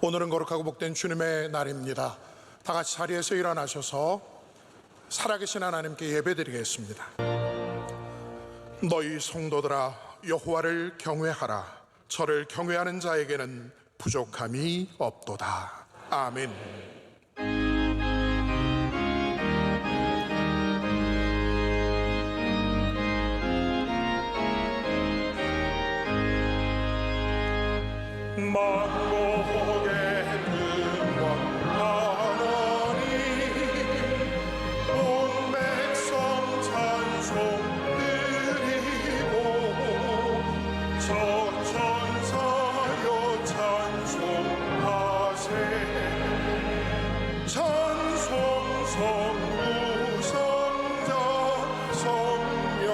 오늘은 거룩하고 복된 주님의 날입니다. 다 같이 자리에서 일어나셔서 살아계신 하나님께 예배드리겠습니다. 너희 성도들아, 여호와를 경외하라. 저를 경외하는 자에게는 부족함이 없도다. 아멘. 만국의 근원하나님, 온 백성 찬송 드리고 저 천사여 찬송하세. 찬송 성부 성자 성령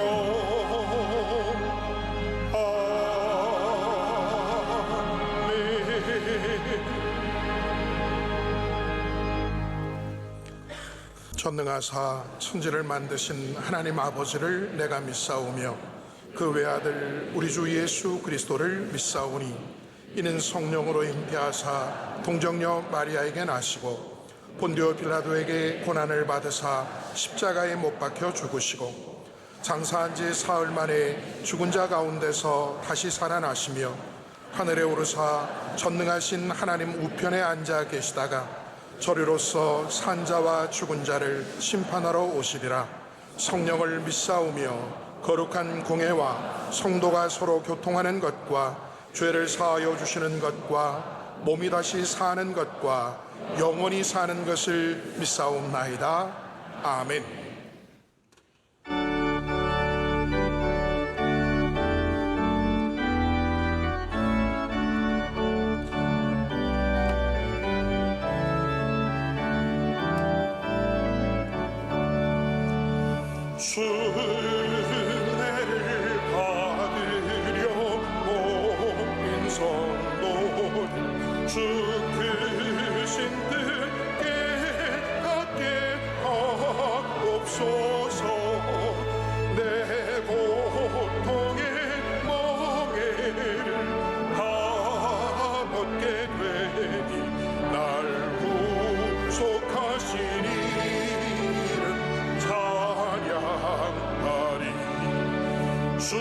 전능하사 천지를 만드신 하나님 아버지를 내가 믿사오며 그 외아들 우리 주 예수 그리스도를 믿사오니 이는 성령으로 잉태하사 동정녀 마리아에게 나시고 본디오 빌라도에게 고난을 받으사 십자가에 못 박혀 죽으시고 장사한 지 사흘 만에 죽은 자 가운데서 다시 살아나시며 하늘에 오르사 전능하신 하나님 우편에 앉아 계시다가 저리로서 산자와 죽은 자를 심판하러 오시리라. 성령을 믿사오며 거룩한 공회와 성도가 서로 교통하는 것과 죄를 사하여 주시는 것과 몸이 다시 사는 것과 영원히 사는 것을 믿사옵나이다. 아멘. 은혜를 받으려고 인성도 주 크신 뜻 깨닫게 하옵소서. 내 고통의 멍에를 다 벗게 되니 날 구속하시니 주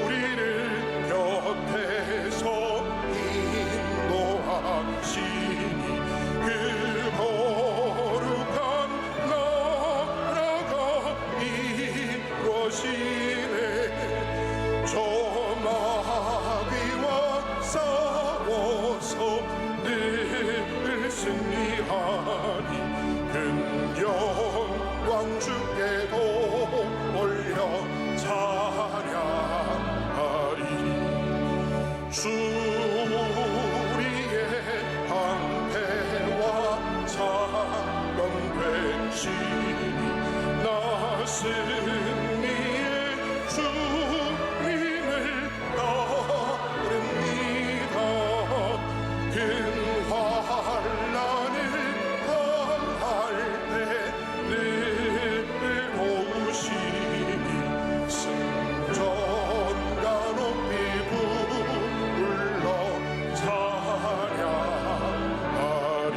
우리를 곁에서 인도하시니 그 거룩한 나라가 이루어지네. 저 마귀와 싸워서 늘 승리하니 근영광 주께도 올려 찬양하리. 주 우리의 방패와 창건 되시니 나 승리의 주님을 따릅니다. 큰 환난을 당할 때 늘 도우시니 승전가 높이 부르러 찬양하리. 아멘.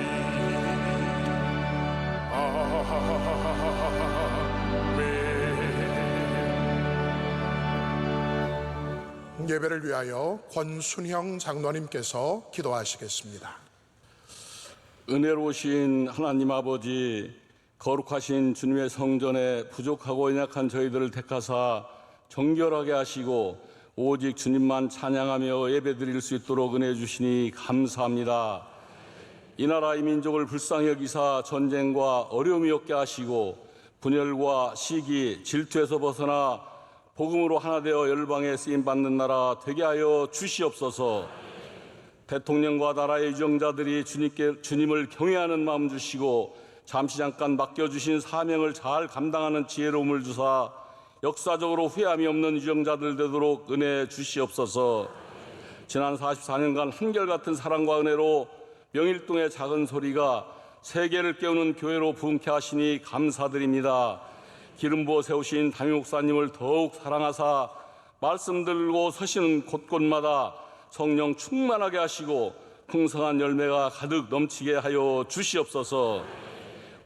예배를 위하여 권순형 장로님께서 기도하시겠습니다. 은혜로우신 하나님 아버지, 거룩하신 주님의 성전에 부족하고 연약한 저희들을 택하사 정결하게 하시고 오직 주님만 찬양하며 예배드릴 수 있도록 은혜 주시니 감사합니다. 이 나라 이 민족을 불쌍히 여기사 전쟁과 어려움이 없게 하시고 분열과 시기, 질투에서 벗어나 복음으로 하나 되어 열방에 쓰임받는 나라 되게 하여 주시옵소서. 대통령과 나라의 유정자들이 주님을 경외하는 마음 주시고 잠시 잠깐 맡겨주신 사명을 잘 감당하는 지혜로움을 주사 역사적으로 후회함이 없는 유정자들 되도록 은혜 주시옵소서. 지난 44년간 한결같은 사랑과 은혜로 명일동의 작은 소리가 세계를 깨우는 교회로 부흥케 하시니 감사드립니다. 기름 부어 세우신 담임 목사님을 더욱 사랑하사 말씀 들고 서시는 곳곳마다 성령 충만하게 하시고 풍성한 열매가 가득 넘치게 하여 주시옵소서.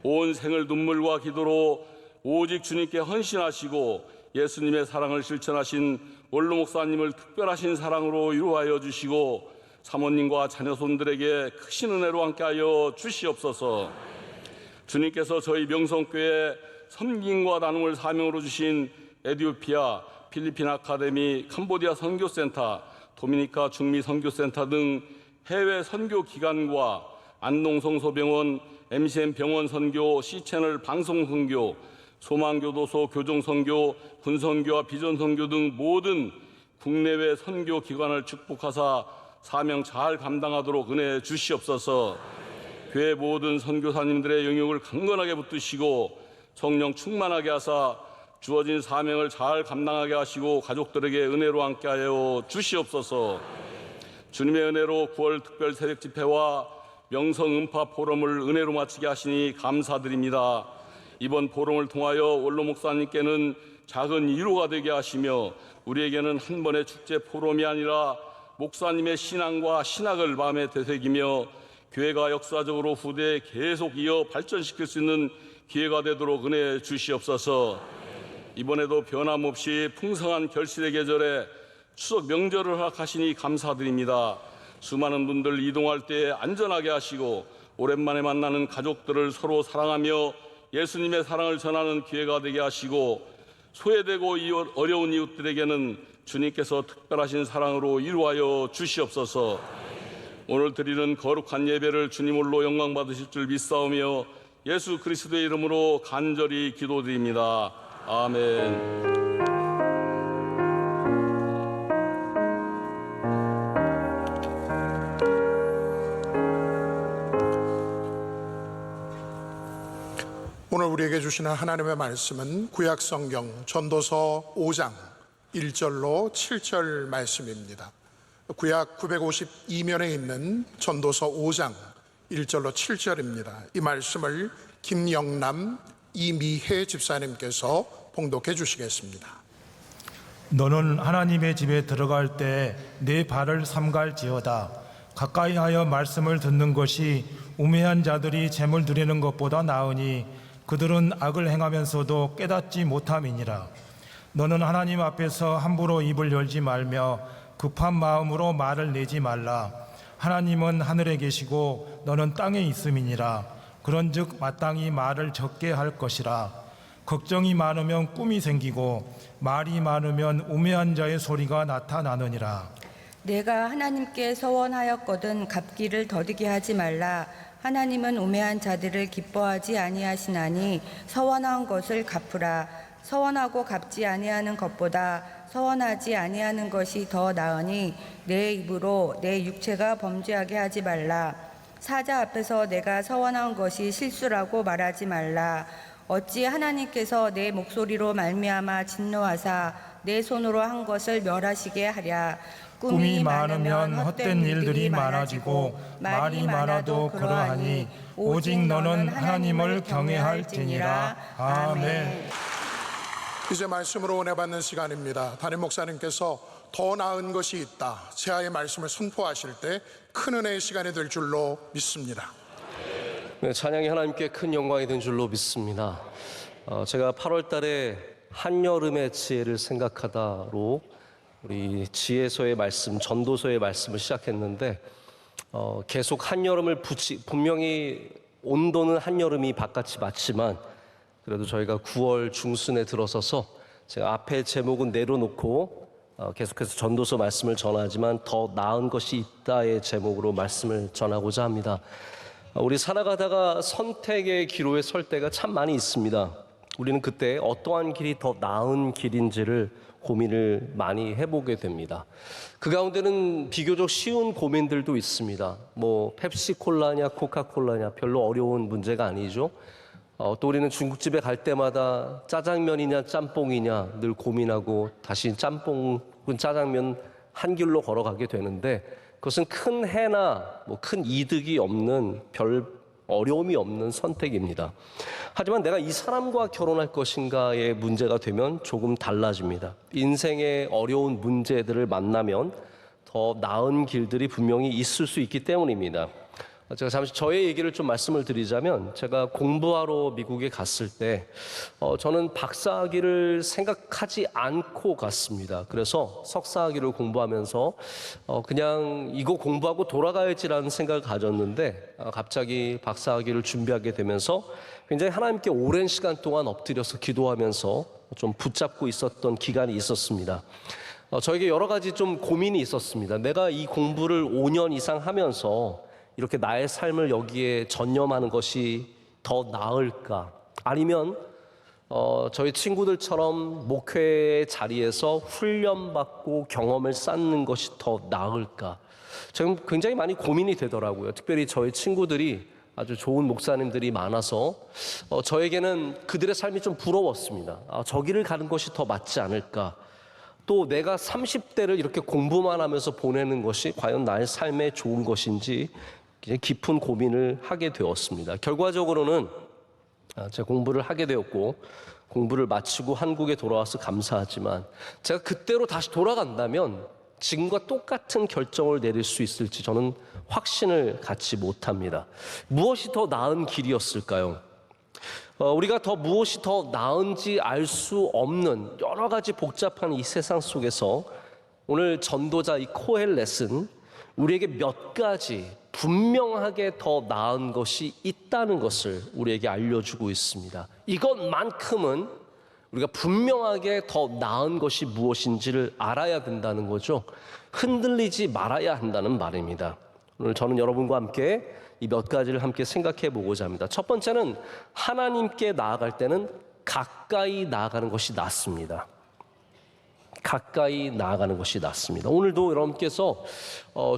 온 생을 눈물과 기도로 오직 주님께 헌신하시고 예수님의 사랑을 실천하신 원로 목사님을 특별하신 사랑으로 이루하여 주시고 사모님과 자녀손들에게 크신 은혜로 함께하여 주시옵소서. 주님께서 저희 명성교회 섬김과 나눔을 사명으로 주신 에티오피아, 필리핀 아카데미, 캄보디아 선교센터, 도미니카 중미 선교센터 등 해외 선교 기관과 안동성소병원, MCM 병원 선교, C채널 방송 선교, 소망교도소 교정 선교, 군선교와 비전 선교 등 모든 국내외 선교 기관을 축복하사 사명 잘 감당하도록 은혜 주시옵소서. 교회 모든 선교사님들의 영역을 강건하게 붙드시고 성령 충만하게 하사 주어진 사명을 잘 감당하게 하시고 가족들에게 은혜로 함께하여 주시옵소서. 주님의 은혜로 9월 특별 새벽 집회와 명성 음파 포럼을 은혜로 마치게 하시니 감사드립니다. 이번 포럼을 통하여 원로 목사님께는 작은 위로가 되게 하시며 우리에게는 한 번의 축제 포럼이 아니라 목사님의 신앙과 신학을 마음에 되새기며 교회가 역사적으로 후대에 계속 이어 발전시킬 수 있는 기회가 되도록 은혜 주시옵소서. 이번에도 변함없이 풍성한 결실의 계절에 추석 명절을 허락하시니 감사드립니다. 수많은 분들 이동할 때 안전하게 하시고 오랜만에 만나는 가족들을 서로 사랑하며 예수님의 사랑을 전하는 기회가 되게 하시고 소외되고 어려운 이웃들에게는 주님께서 특별하신 사랑으로 이루하여 주시옵소서. 오늘 드리는 거룩한 예배를 주님 홀로 영광 받으실 줄 믿사오며 예수 그리스도의 이름으로 간절히 기도드립니다. 아멘. 오늘 우리에게 주시는 하나님의 말씀은 구약성경 전도서 5장 1절로 7절 말씀입니다. 구약 952면에 있는 전도서 5장 1절로 7절입니다. 이 말씀을 김영남 이미혜 집사님께서 봉독해 주시겠습니다. 너는 하나님의 집에 들어갈 때 내 발을 삼갈지어다. 가까이하여 말씀을 듣는 것이 우매한 자들이 재물 드리는 것보다 나으니 그들은 악을 행하면서도 깨닫지 못함이니라. 너는 하나님 앞에서 함부로 입을 열지 말며 급한 마음으로 말을 내지 말라. 하나님은 하늘에 계시고 너는 땅에 있음이니라. 그런즉 마땅히 말을 적게 할 것이라. 걱정이 많으면 꿈이 생기고 말이 많으면 우매한 자의 소리가 나타나느니라. 내가 하나님께 서원하였거든 갚기를 더디게 하지 말라. 하나님은 우매한 자들을 기뻐하지 아니하시나니 서원한 것을 갚으라. 서원하고 갚지 아니하는 것보다 서원하지 아니하는 것이 더 나으니 내 입으로 내 육체가 범죄하게 하지 말라. 사자 앞에서 내가 서원한 것이 실수라고 말하지 말라. 어찌 하나님께서 내 목소리로 말미암아 진노하사 내 손으로 한 것을 멸하시게 하랴. 꿈이 많으면 헛된 일들이 많아지고 말이 많아도 그러하니 오직 너는 하나님을 경외할지니라. 아멘. 이제 말씀으로 은혜 받는 시간입니다. 담임 목사님께서 더 나은 것이 있다, 제아의 말씀을 선포하실 때 큰 은혜의 시간이 될 줄로 믿습니다. 네, 찬양이 하나님께 큰 영광이 된 줄로 믿습니다. 제가 8월 달에 한여름의 지혜를 생각하다로 우리 지혜서의 말씀, 전도서의 말씀을 시작했는데 계속 한여름을 분명히 온도는 한여름이 바깥이 맞지만 그래도 저희가 9월 중순에 들어서서 제가 앞에 제목은 내려놓고 계속해서 전도서 말씀을 전하지만 더 나은 것이 있다의 제목으로 말씀을 전하고자 합니다. 우리 살아가다가 선택의 기로에 설 때가 참 많이 있습니다. 우리는 그때 어떠한 길이 더 나은 길인지를 고민을 많이 해보게 됩니다. 그 가운데는 비교적 쉬운 고민들도 있습니다. 뭐 펩시콜라냐 코카콜라냐 별로 어려운 문제가 아니죠. 또 우리는 중국집에 갈 때마다 짜장면이냐 짬뽕이냐 늘 고민하고 다시 짬뽕 혹은 짜장면 한 길로 걸어가게 되는데 그것은 큰 해나 큰 이득이 없는 별 어려움이 없는 선택입니다. 하지만 내가 이 사람과 결혼할 것인가의 문제가 되면 조금 달라집니다. 인생의 어려운 문제들을 만나면 더 나은 길들이 분명히 있을 수 있기 때문입니다. 제가 잠시 저의 얘기를 좀 말씀을 드리자면, 제가 공부하러 미국에 갔을 때 저는 박사학위를 생각하지 않고 갔습니다. 그래서 석사학위를 공부하면서 그냥 이거 공부하고 돌아가야지라는 생각을 가졌는데, 갑자기 박사학위를 준비하게 되면서 굉장히 하나님께 오랜 시간 동안 엎드려서 기도하면서 좀 붙잡고 있었던 기간이 있었습니다. 저에게 여러 가지 좀 고민이 있었습니다. 내가 이 공부를 5년 이상 하면서 이렇게 나의 삶을 여기에 전념하는 것이 더 나을까? 아니면 저희 친구들처럼 목회 자리에서 훈련받고 경험을 쌓는 것이 더 나을까? 지금 굉장히 많이 고민이 되더라고요. 특별히 저희 친구들이 아주 좋은 목사님들이 많아서 저에게는 그들의 삶이 좀 부러웠습니다. 저기를 가는 것이 더 맞지 않을까? 또 내가 30대를 이렇게 공부만 하면서 보내는 것이 과연 나의 삶에 좋은 것인지 깊은 고민을 하게 되었습니다. 결과적으로는 제가 공부를 하게 되었고, 공부를 마치고 한국에 돌아와서 감사하지만, 제가 그때로 다시 돌아간다면 지금과 똑같은 결정을 내릴 수 있을지 저는 확신을 갖지 못합니다. 무엇이 더 나은 길이었을까요? 우리가 더 무엇이 더 나은지 알 수 없는 여러 가지 복잡한 이 세상 속에서 오늘 전도자 이 코헬렛은 우리에게 몇 가지 분명하게 더 나은 것이 있다는 것을 우리에게 알려주고 있습니다. 이것만큼은 우리가 분명하게 더 나은 것이 무엇인지를 알아야 된다는 거죠. 흔들리지 말아야 한다는 말입니다. 오늘 저는 여러분과 함께 이 몇 가지를 함께 생각해 보고자 합니다. 첫 번째는 하나님께 나아갈 때는 가까이 나아가는 것이 낫습니다. 가까이 나아가는 것이 낫습니다. 오늘도 여러분께서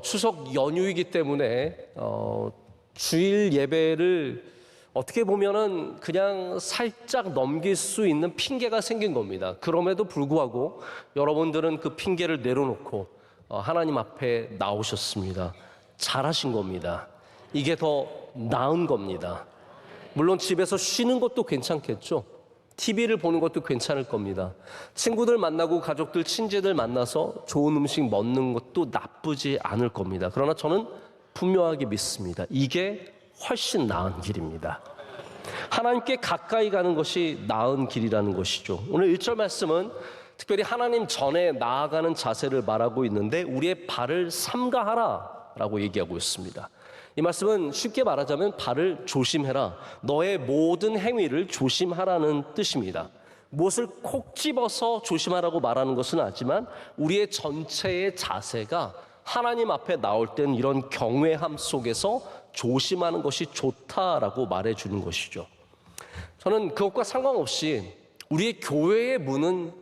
추석 연휴이기 때문에 주일 예배를 어떻게 보면은 그냥 살짝 넘길 수 있는 핑계가 생긴 겁니다. 그럼에도 불구하고 여러분들은 그 핑계를 내려놓고 하나님 앞에 나오셨습니다. 잘하신 겁니다. 이게 더 나은 겁니다. 물론 집에서 쉬는 것도 괜찮겠죠. TV를 보는 것도 괜찮을 겁니다. 친구들 만나고 가족들, 친지들 만나서 좋은 음식 먹는 것도 나쁘지 않을 겁니다. 그러나 저는 분명하게 믿습니다. 이게 훨씬 나은 길입니다. 하나님께 가까이 가는 것이 나은 길이라는 것이죠. 오늘 1절 말씀은 특별히 하나님 전에 나아가는 자세를 말하고 있는데, 우리의 발을 삼가하라 라고 얘기하고 있습니다. 이 말씀은 쉽게 말하자면 발을 조심해라, 너의 모든 행위를 조심하라는 뜻입니다. 무엇을 콕 집어서 조심하라고 말하는 것은 아니지만 우리의 전체의 자세가 하나님 앞에 나올 때는 이런 경외함 속에서 조심하는 것이 좋다라고 말해주는 것이죠. 저는 그것과 상관없이 우리의 교회의 문은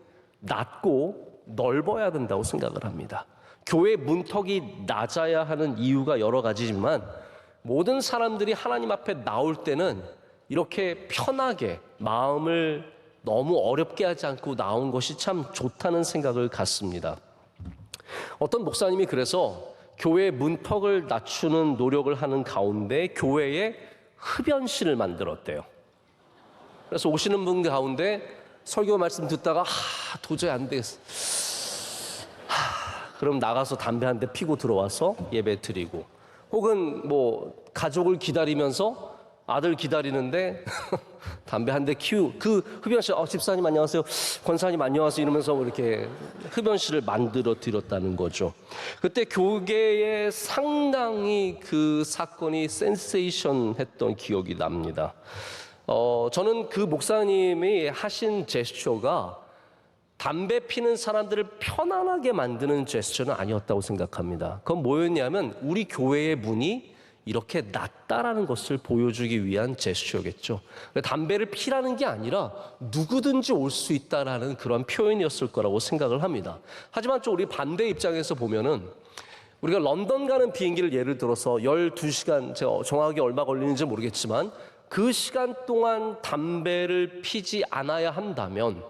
낮고 넓어야 된다고 생각을 합니다. 교회의 문턱이 낮아야 하는 이유가 여러 가지지만, 모든 사람들이 하나님 앞에 나올 때는 이렇게 편하게 마음을 너무 어렵게 하지 않고 나온 것이 참 좋다는 생각을 갖습니다. 어떤 목사님이 그래서 교회의 문턱을 낮추는 노력을 하는 가운데 교회에 흡연실을 만들었대요. 그래서 오시는 분 가운데 설교 말씀 듣다가 도저히 안 되겠어, 그럼 나가서 담배 한 대 피고 들어와서 예배 드리고, 혹은 뭐 가족을 기다리면서 아들 기다리는데 담배 한 대 그 흡연실, 집사님 안녕하세요, 권사님 안녕하세요 이러면서 이렇게 흡연실을 만들어 드렸다는 거죠. 그때 교계에 상당히 그 사건이 센세이션 했던 기억이 납니다. 저는 그 목사님이 하신 제스처가 담배 피는 사람들을 편안하게 만드는 제스처는 아니었다고 생각합니다. 그건 뭐였냐면 우리 교회의 문이 이렇게 낮다라는 것을 보여주기 위한 제스처겠죠. 담배를 피라는 게 아니라 누구든지 올 수 있다라는 그런 표현이었을 거라고 생각을 합니다. 하지만 좀 우리 반대 입장에서 보면은, 우리가 런던 가는 비행기를 예를 들어서 12시간, 제가 정확하게 얼마 걸리는지 모르겠지만 그 시간 동안 담배를 피지 않아야 한다면,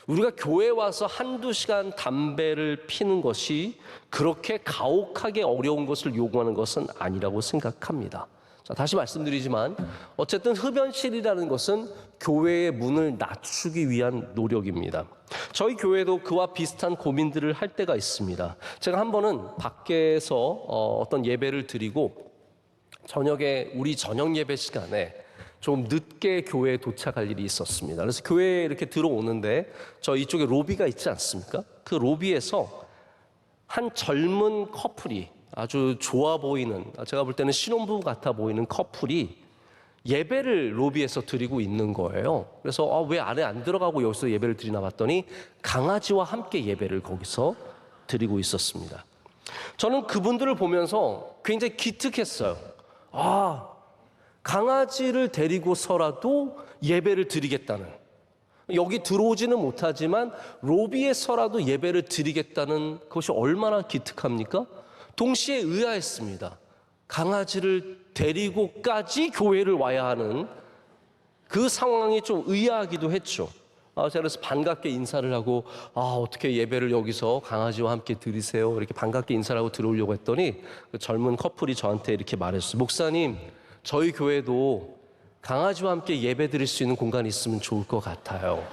우리가 교회에 와서 한두 시간 담배를 피는 것이 그렇게 가혹하게 어려운 것을 요구하는 것은 아니라고 생각합니다. 자, 다시 말씀드리지만 어쨌든 흡연실이라는 것은 교회의 문을 낮추기 위한 노력입니다. 저희 교회도 그와 비슷한 고민들을 할 때가 있습니다. 제가 한 번은 밖에서 어떤 예배를 드리고 저녁에 우리 저녁 예배 시간에 좀 늦게 교회에 도착할 일이 있었습니다. 그래서 교회에 이렇게 들어오는데 저 이쪽에 로비가 있지 않습니까? 그 로비에서 한 젊은 커플이 아주 좋아 보이는, 제가 볼 때는 신혼부부 같아 보이는 커플이 예배를 로비에서 드리고 있는 거예요. 그래서 왜 안에 안 들어가고 여기서 예배를 드리나 봤더니 강아지와 함께 예배를 거기서 드리고 있었습니다. 저는 그분들을 보면서 굉장히 기특했어요. 강아지를 데리고서라도 예배를 드리겠다는, 여기 들어오지는 못하지만 로비에서라도 예배를 드리겠다는 그것이 얼마나 기특합니까? 동시에 의아했습니다. 강아지를 데리고까지 교회를 와야 하는 그 상황이 좀 의아하기도 했죠. 제가 그래서 반갑게 인사를 하고 어떻게 예배를 여기서 강아지와 함께 드리세요, 이렇게 반갑게 인사를 하고 들어오려고 했더니 그 젊은 커플이 저한테 이렇게 말했어요. 목사님, 저희 교회도 강아지와 함께 예배 드릴 수 있는 공간이 있으면 좋을 것 같아요.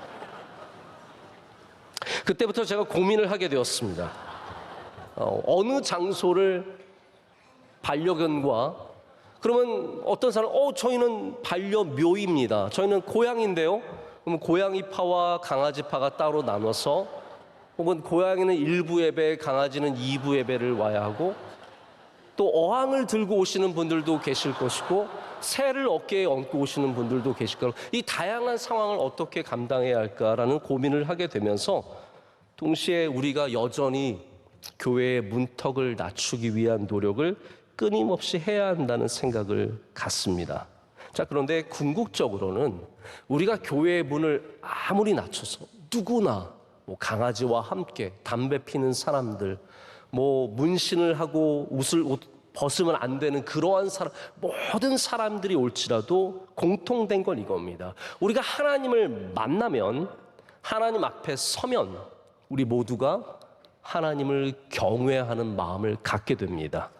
그때부터 제가 고민을 하게 되었습니다. 어느 장소를 반려견과, 그러면 어떤 사람 저희는 반려묘입니다, 저희는 고양인데요, 그러면 고양이파와 강아지파가 따로 나눠서, 혹은 고양이는 1부 예배, 강아지는 2부 예배를 와야 하고, 또 어항을 들고 오시는 분들도 계실 것이고 새를 어깨에 얹고 오시는 분들도 계실 거고, 이 다양한 상황을 어떻게 감당해야 할까라는 고민을 하게 되면서 동시에 우리가 여전히 교회의 문턱을 낮추기 위한 노력을 끊임없이 해야 한다는 생각을 갖습니다. 자, 그런데 궁극적으로는 우리가 교회의 문을 아무리 낮춰서 누구나 강아지와 함께 담배 피는 사람들, 문신을 하고 옷을 벗으면 안 되는 그러한 사람, 모든 사람들이 올지라도 공통된 건 이겁니다. 우리가 하나님을 만나면, 하나님 앞에 서면 우리 모두가 하나님을 경외하는 마음을 갖게 됩니다.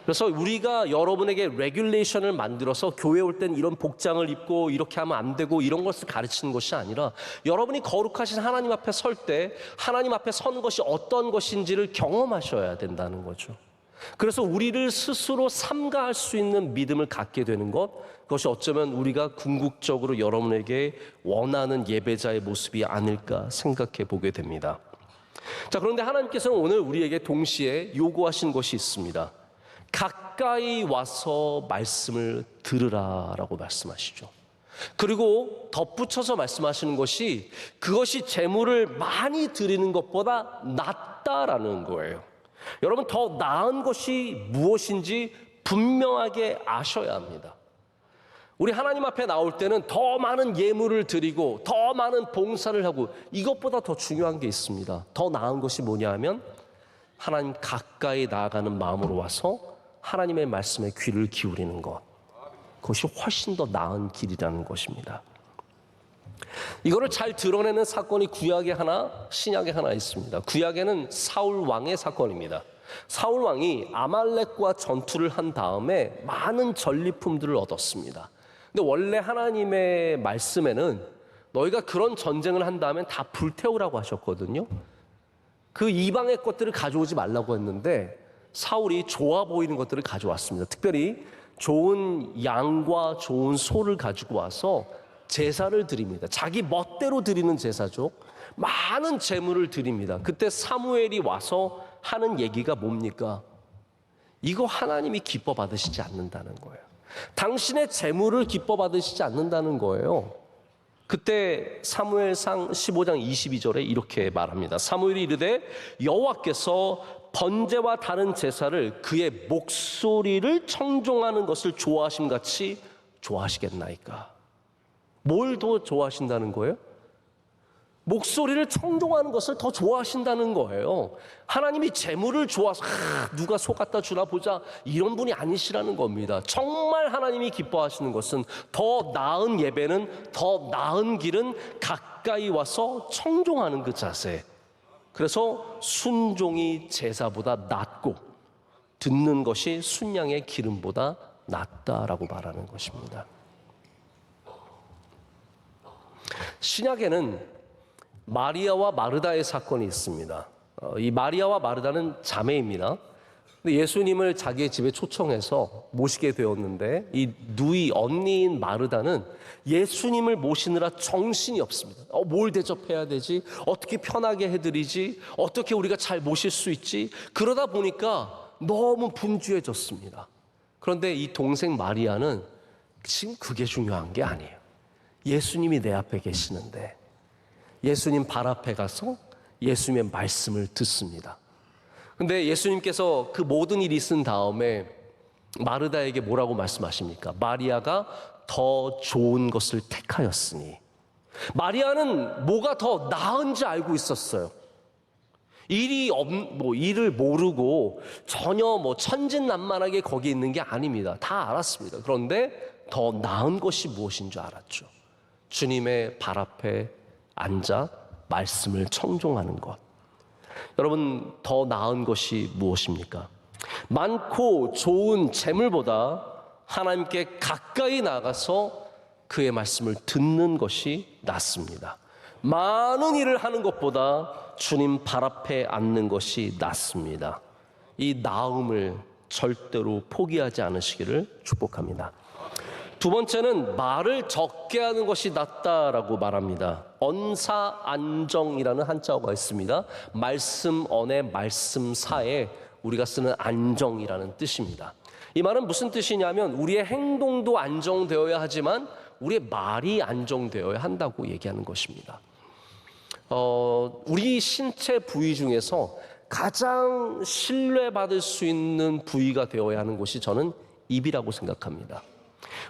그래서 우리가 여러분에게 레귤레이션을 만들어서 교회 올 땐 이런 복장을 입고 이렇게 하면 안 되고 이런 것을 가르치는 것이 아니라, 여러분이 거룩하신 하나님 앞에 설 때 하나님 앞에 서는 것이 어떤 것인지를 경험하셔야 된다는 거죠. 그래서 우리를 스스로 삼가할 수 있는 믿음을 갖게 되는 것, 그것이 어쩌면 우리가 궁극적으로 여러분에게 원하는 예배자의 모습이 아닐까 생각해 보게 됩니다. 자, 그런데 하나님께서는 오늘 우리에게 동시에 요구하신 것이 있습니다. 가까이 와서 말씀을 들으라라고 말씀하시죠. 그리고 덧붙여서 말씀하시는 것이, 그것이 제물을 많이 드리는 것보다 낫다라는 거예요. 여러분, 더 나은 것이 무엇인지 분명하게 아셔야 합니다. 우리 하나님 앞에 나올 때는 더 많은 예물을 드리고 더 많은 봉사를 하고, 이것보다 더 중요한 게 있습니다. 더 나은 것이 뭐냐 하면 하나님 가까이 나아가는 마음으로 와서 하나님의 말씀에 귀를 기울이는 것, 그것이 훨씬 더 나은 길이라는 것입니다. 이거를 잘 드러내는 사건이 구약에 하나, 신약에 하나 있습니다. 구약에는 사울 왕의 사건입니다. 사울 왕이 아말렉과 전투를 한 다음에 많은 전리품들을 얻었습니다. 근데 원래 하나님의 말씀에는 너희가 그런 전쟁을 한 다음에 다 불태우라고 하셨거든요. 그 이방의 것들을 가져오지 말라고 했는데 사울이 좋아 보이는 것들을 가져왔습니다. 특별히 좋은 양과 좋은 소를 가지고 와서 제사를 드립니다. 자기 멋대로 드리는 제사죠. 많은 제물을 드립니다. 그때 사무엘이 와서 하는 얘기가 뭡니까? 이거 하나님이 기뻐 받으시지 않는다는 거예요. 당신의 제물을 기뻐 받으시지 않는다는 거예요. 그때 사무엘상 15장 22절에 이렇게 말합니다. 사무엘이 이르되 여호와께서 번제와 다른 제사를 그의 목소리를 청종하는 것을 좋아하심같이 좋아하시겠나이까? 뭘 더 좋아하신다는 거예요? 목소리를 청종하는 것을 더 좋아하신다는 거예요. 하나님이 제물을 좋아서 누가 소 갖다 주나 보자, 이런 분이 아니시라는 겁니다. 정말 하나님이 기뻐하시는 것은, 더 나은 예배는, 더 나은 길은 가까이 와서 청종하는 그 자세. 그래서 순종이 제사보다 낫고 듣는 것이 순양의 기름보다 낫다라고 말하는 것입니다. 신약에는 마리아와 마르다의 사건이 있습니다. 이 마리아와 마르다는 자매입니다. 근데 예수님을 자기의 집에 초청해서 모시게 되었는데 이 누이 언니인 마르다는 예수님을 모시느라 정신이 없습니다. 뭘 대접해야 되지? 어떻게 편하게 해드리지? 어떻게 우리가 잘 모실 수 있지? 그러다 보니까 너무 분주해졌습니다. 그런데 이 동생 마리아는 지금 그게 중요한 게 아니에요. 예수님이 내 앞에 계시는데 예수님 발 앞에 가서 예수님의 말씀을 듣습니다. 근데 예수님께서 그 모든 일이 있은 다음에 마르다에게 뭐라고 말씀하십니까? 마리아가 더 좋은 것을 택하였으니. 마리아는 뭐가 더 나은지 알고 있었어요. 일을 모르고 전혀 천진난만하게 거기 있는 게 아닙니다. 다 알았습니다. 그런데 더 나은 것이 무엇인 줄 알았죠. 주님의 발 앞에 앉아 말씀을 청종하는 것. 여러분, 더 나은 것이 무엇입니까? 많고 좋은 재물보다 하나님께 가까이 나가서 그의 말씀을 듣는 것이 낫습니다. 많은 일을 하는 것보다 주님 발 앞에 앉는 것이 낫습니다. 이 나음을 절대로 포기하지 않으시기를 축복합니다. 두 번째는 말을 적게 하는 것이 낫다라고 말합니다. 언사안정이라는 한자어가 있습니다. 말씀 언에 말씀 사에 우리가 쓰는 안정이라는 뜻입니다. 이 말은 무슨 뜻이냐면 우리의 행동도 안정되어야 하지만 우리의 말이 안정되어야 한다고 얘기하는 것입니다. 우리 신체 부위 중에서 가장 신뢰받을 수 있는 부위가 되어야 하는 곳이 저는 입이라고 생각합니다.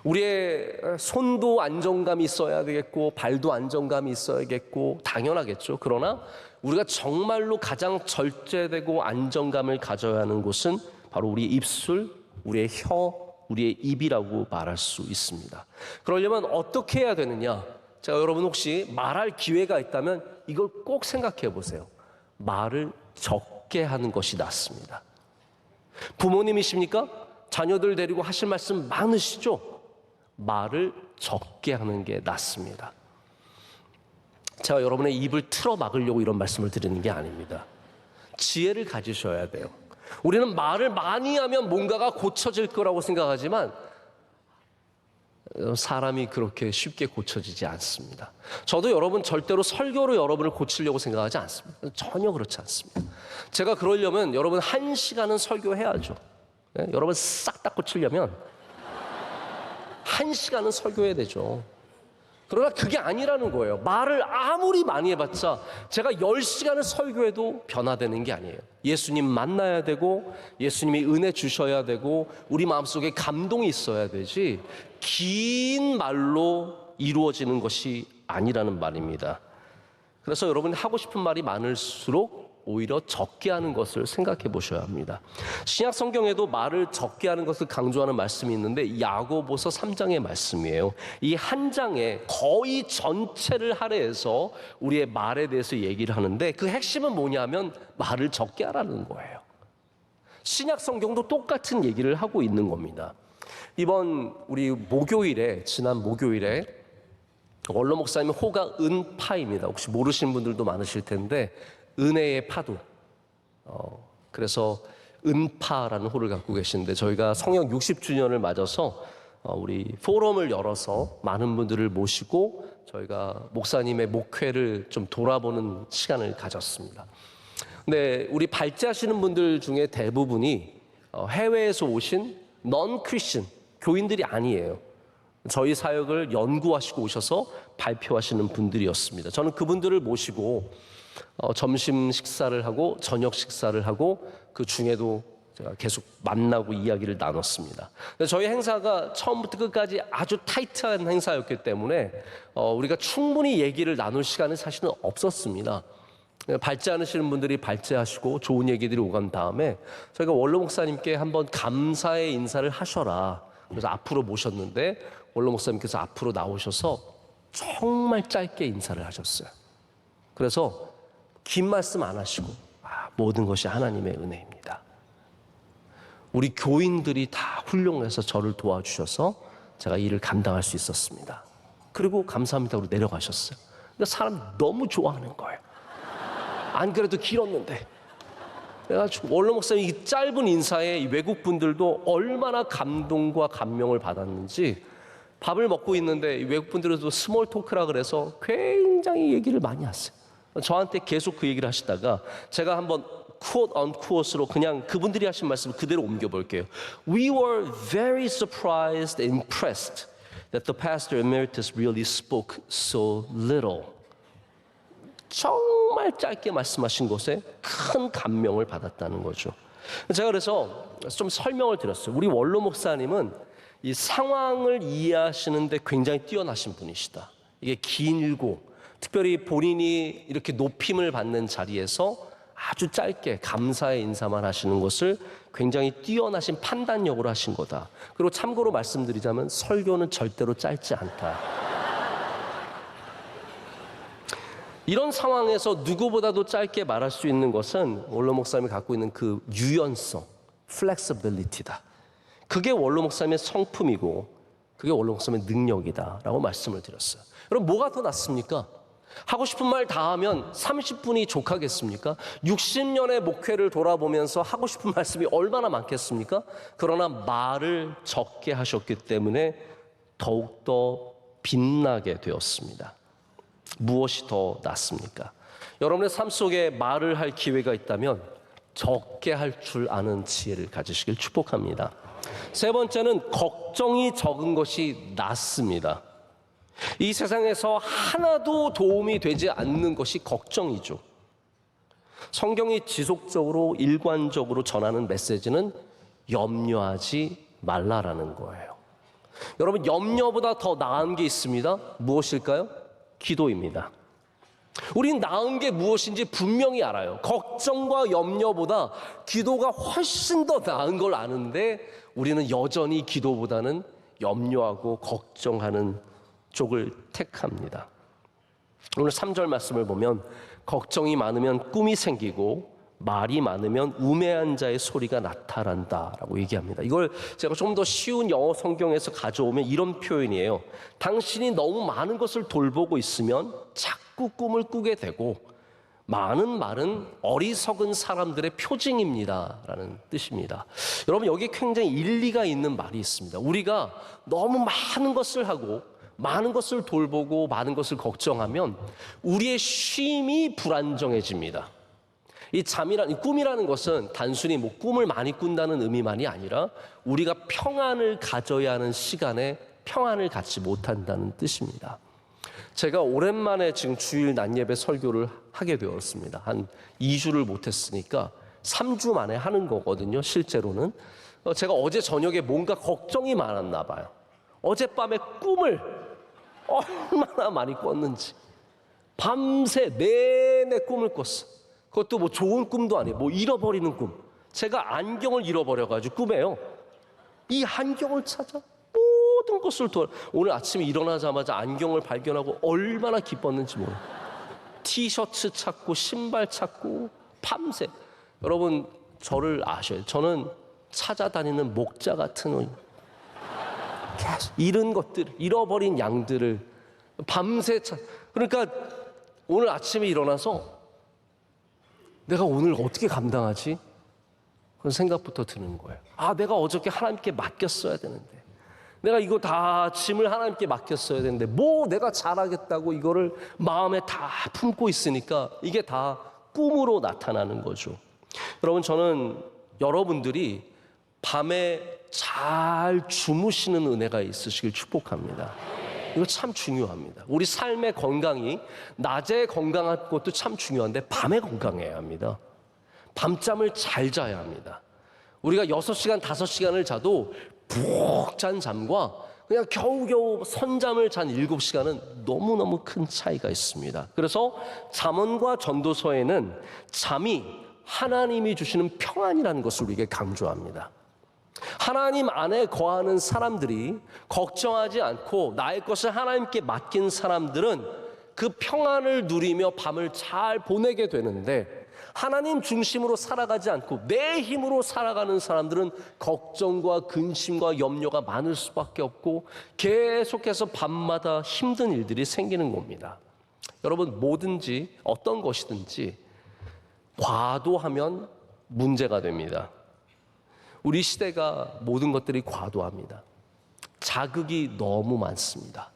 우리의 손도 안정감이 있어야 되겠고 발도 안정감이 있어야겠고 당연하겠죠. 그러나 우리가 정말로 가장 절제되고 안정감을 가져야 하는 곳은 바로 우리 입술, 우리의 혀, 우리의 입이라고 말할 수 있습니다. 그러려면 어떻게 해야 되느냐? 제가 여러분 혹시 말할 기회가 있다면 이걸 꼭 생각해 보세요. 말을 적게 하는 것이 낫습니다. 부모님이십니까? 자녀들 데리고 하실 말씀 많으시죠? 말을 적게 하는 게 낫습니다. 제가 여러분의 입을 틀어 막으려고 이런 말씀을 드리는 게 아닙니다. 지혜를 가지셔야 돼요. 우리는 말을 많이 하면 뭔가가 고쳐질 거라고 생각하지만 사람이 그렇게 쉽게 고쳐지지 않습니다. 저도 여러분 절대로 설교로 여러분을 고치려고 생각하지 않습니다. 전혀 그렇지 않습니다. 제가 그러려면 여러분 1시간은 설교해야죠. 네? 여러분 싹 다 고치려면 1시간은 설교해야 되죠. 그러나 그게 아니라는 거예요. 말을 아무리 많이 해봤자 제가 10시간을 설교해도 변화되는 게 아니에요. 예수님 만나야 되고 예수님이 은혜 주셔야 되고 우리 마음속에 감동이 있어야 되지 긴 말로 이루어지는 것이 아니라는 말입니다. 그래서 여러분이 하고 싶은 말이 많을수록 오히려 적게 하는 것을 생각해 보셔야 합니다. 신약 성경에도 말을 적게 하는 것을 강조하는 말씀이 있는데 야고보서 3장의 말씀이에요. 이 한 장에 거의 전체를 할애해서 우리의 말에 대해서 얘기를 하는데 그 핵심은 뭐냐면 말을 적게 하라는 거예요. 신약 성경도 똑같은 얘기를 하고 있는 겁니다. 이번 우리 지난 목요일에 원로 목사님 호가 은파입니다. 혹시 모르시는 분들도 많으실 텐데 은혜의 파도. 그래서 은파라는 호를 갖고 계시는데 저희가 성역 60주년을 맞아서 우리 포럼을 열어서 많은 분들을 모시고 저희가 목사님의 목회를 좀 돌아보는 시간을 가졌습니다. 근데 우리 발제하시는 분들 중에 대부분이 해외에서 오신 넌 크리스천 교인들이 아니에요. 저희 사역을 연구하시고 오셔서 발표하시는 분들이었습니다. 저는 그분들을 모시고 점심 식사를 하고 저녁 식사를 하고 그 중에도 제가 계속 만나고 이야기를 나눴습니다. 저희 행사가 처음부터 끝까지 아주 타이트한 행사였기 때문에 우리가 충분히 얘기를 나눌 시간은 사실은 없었습니다. 발제하시는 분들이 발제하시고 좋은 얘기들이 오간 다음에 저희가 원로 목사님께 한번 감사의 인사를 하셔라. 그래서 앞으로 모셨는데 원로 목사님께서 앞으로 나오셔서 정말 짧게 인사를 하셨어요. 그래서 긴 말씀 안 하시고 모든 것이 하나님의 은혜입니다. 우리 교인들이 다 훌륭해서 저를 도와주셔서 제가 일을 감당할 수 있었습니다. 그리고 감사합니다로 내려가셨어요. 그러니까 사람 너무 좋아하는 거예요. 안 그래도 길었는데. 그래가지고 원로 목사님 이 짧은 인사에 이 외국 분들도 얼마나 감동과 감명을 받았는지, 밥을 먹고 있는데 이 외국 분들도 스몰 토크라 그래서 굉장히 얘기를 많이 하세요. 저한테 계속 그 얘기를 하시다가 제가 한번 quote on quote으로 그냥 그분들이 하신 말씀 그대로 옮겨볼게요. We were very surprised and impressed that the pastor emeritus really spoke so little. 정말 짧게 말씀하신 것에 큰 감명을 받았다는 거죠. 제가 그래서 좀 설명을 드렸어요. 우리 원로 목사님은 이 상황을 이해하시는데 굉장히 뛰어나신 분이시다. 이게 길고 특별히 본인이 이렇게 높임을 받는 자리에서 아주 짧게 감사의 인사만 하시는 것을 굉장히 뛰어나신 판단력으로 하신 거다. 그리고 참고로 말씀드리자면 설교는 절대로 짧지 않다. 이런 상황에서 누구보다도 짧게 말할 수 있는 것은 원로 목사님이 갖고 있는 그 유연성, flexibility다. 그게 원로 목사님의 성품이고 그게 원로 목사님의 능력이다라고 말씀을 드렸어요. 여러분 뭐가 더 낫습니까? 하고 싶은 말 다 하면 30분이 족하겠습니까? 60년의 목회를 돌아보면서 하고 싶은 말씀이 얼마나 많겠습니까? 그러나 말을 적게 하셨기 때문에 더욱더 빛나게 되었습니다. 무엇이 더 낫습니까? 여러분의 삶 속에 말을 할 기회가 있다면 적게 할 줄 아는 지혜를 가지시길 축복합니다. 세 번째는 걱정이 적은 것이 낫습니다. 이 세상에서 하나도 도움이 되지 않는 것이 걱정이죠. 성경이 지속적으로 일관적으로 전하는 메시지는 염려하지 말라라는 거예요. 여러분 염려보다 더 나은 게 있습니다. 무엇일까요? 기도입니다. 우린 나은 게 무엇인지 분명히 알아요. 걱정과 염려보다 기도가 훨씬 더 나은 걸 아는데 우리는 여전히 기도보다는 염려하고 걱정하는 쪽을 택합니다. 오늘 3절 말씀을 보면 걱정이 많으면 꿈이 생기고 말이 많으면 우매한 자의 소리가 나타난다라고 얘기합니다. 이걸 제가 좀 더 쉬운 영어 성경에서 가져오면 이런 표현이에요. 당신이 너무 많은 것을 돌보고 있으면 자꾸 꿈을 꾸게 되고 많은 말은 어리석은 사람들의 표징입니다 라는 뜻입니다. 여러분 여기 굉장히 일리가 있는 말이 있습니다. 우리가 너무 많은 것을 하고 많은 것을 돌보고 많은 것을 걱정하면 우리의 쉼이 불안정해집니다. 이 꿈이라는 것은 단순히 뭐 꿈을 많이 꾼다는 의미만이 아니라 우리가 평안을 가져야 하는 시간에 평안을 갖지 못한다는 뜻입니다. 제가 오랜만에 지금 주일 낮예배 설교를 하게 되었습니다. 한 2주를 못했으니까 3주 만에 하는 거거든요. 실제로는 제가 어제 저녁에 뭔가 걱정이 많았나 봐요. 어젯밤에 꿈을 얼마나 많이 꿨는지 밤새 내내 꿈을 꿨어. 그것도 뭐 좋은 꿈도 아니에요. 뭐 잃어버리는 꿈. 제가 안경을 잃어버려가지고 꿈에요. 이 안경을 찾아 모든 것을 오늘 아침에 일어나자마자 안경을 발견하고 얼마나 기뻤는지 몰라요. 티셔츠 찾고 신발 찾고 밤새. 여러분 저를 아셔요. 저는 찾아다니는 목자 같은 계속 잃은 것들, 잃어버린 양들을 밤새 그러니까 오늘 아침에 일어나서 내가 오늘 어떻게 감당하지? 그런 생각부터 드는 거예요. 아, 내가 어저께 하나님께 맡겼어야 되는데. 내가 이거 다 짐을 하나님께 맡겼어야 되는데 뭐 내가 잘하겠다고 이거를 마음에 다 품고 있으니까 이게 다 꿈으로 나타나는 거죠. 여러분 저는 여러분들이 밤에 잘 주무시는 은혜가 있으시길 축복합니다. 이거 참 중요합니다. 우리 삶의 건강이 낮에 건강한 것도 참 중요한데 밤에 건강해야 합니다. 밤잠을 잘 자야 합니다. 우리가 6시간, 5시간을 자도 푹 잔 잠과 그냥 겨우겨우 선잠을 잔 7시간은 너무너무 큰 차이가 있습니다. 그래서 잠언과 전도서에는 잠이 하나님이 주시는 평안이라는 것을 우리에게 강조합니다. 하나님 안에 거하는 사람들이 걱정하지 않고 나의 것을 하나님께 맡긴 사람들은 그 평안을 누리며 밤을 잘 보내게 되는데 하나님 중심으로 살아가지 않고 내 힘으로 살아가는 사람들은 걱정과 근심과 염려가 많을 수밖에 없고 계속해서 밤마다 힘든 일들이 생기는 겁니다. 여러분, 뭐든지 어떤 것이든지 과도하면 문제가 됩니다. 우리 시대가 모든 것들이 과도합니다. 자극이 너무 많습니다.